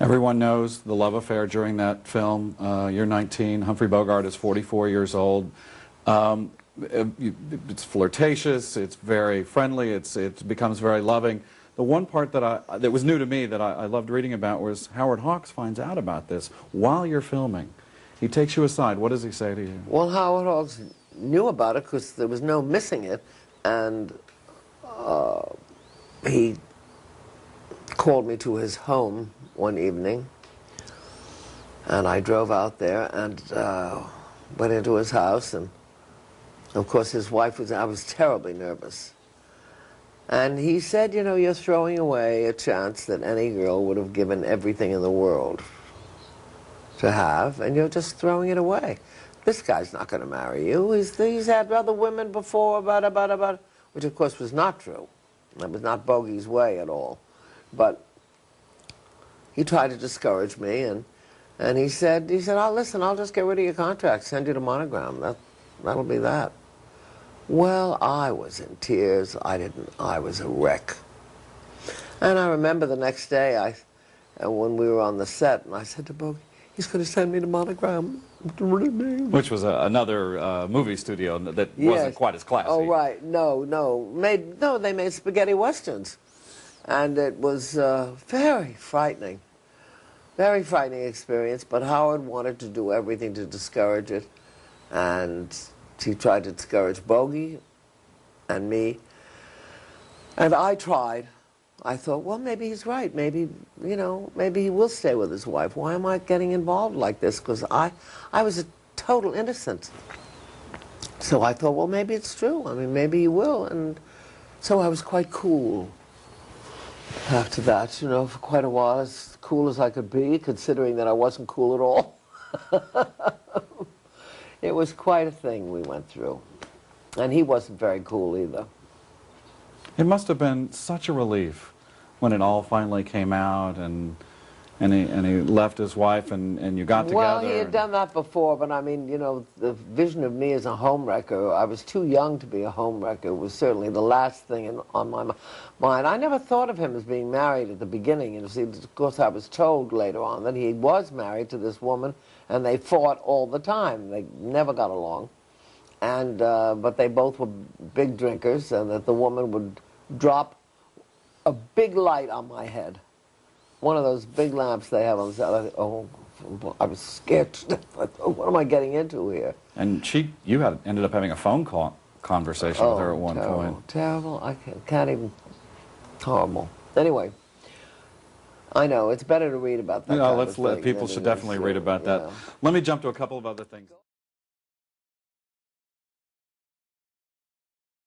Everyone knows the love affair during that film. You're 19. Humphrey Bogart is 44 years old. It's flirtatious. It's very friendly. It becomes very loving. The one part that was new to me that I loved reading about was Howard Hawks finds out about this while you're filming. He takes you aside. What does he say to you? Well, Howard Hawks knew about it because there was no missing it, and he called me to his home one evening, and I drove out there and went into his house, and of course his wife was, I was terribly nervous. And he said, you know, you're throwing away a chance that any girl would have given everything in the world to have, and you're just throwing it away. This guy's not going to marry you. He's had other women before, which of course was not true. That was not Bogey's way at all. But he tried to discourage me, and he said, oh, listen, I'll just get rid of your contract, send you to Monogram. That'll be that. Well, I was in tears. I was a wreck. And I remember the next day, when we were on the set, and I said to Bogey, he's going to send me to Monogram. Which was another movie studio that wasn't quite as classy. Oh, right. No. They made spaghetti westerns. And it was very frightening. Very frightening experience, but Howard wanted to do everything to discourage it. And he tried to discourage Bogey and me. And I tried. I thought, well, maybe he's right. Maybe, you know, maybe he will stay with his wife. Why am I getting involved like this? Because I was a total innocent. So I thought, well, maybe it's true. I mean, maybe he will. And so I was quite cool after that, you know, for quite a while, as cool as I could be, considering that I wasn't cool at all. It was quite a thing we went through. And he wasn't very cool either. It must have been such a relief when it all finally came out and he left his wife and you got together. Well, he had done that before, but I mean, you know, the vision of me as a homewrecker, I was too young to be a homewrecker. It was certainly the last thing on my mind. I never thought of him as being married at the beginning. And see, of course, I was told later on that he was married to this woman, and they fought all the time. They never got along. And but they both were big drinkers, and that the woman would drop a big light on my head. One of those big lamps they have on the side. Oh, I was scared. Oh, what am I getting into here? And you ended up having a phone call conversation with her at one point. Terrible. I can't even. Horrible. Anyway, I know it's better to read about that. People should definitely read about that. Let me jump to a couple of other things.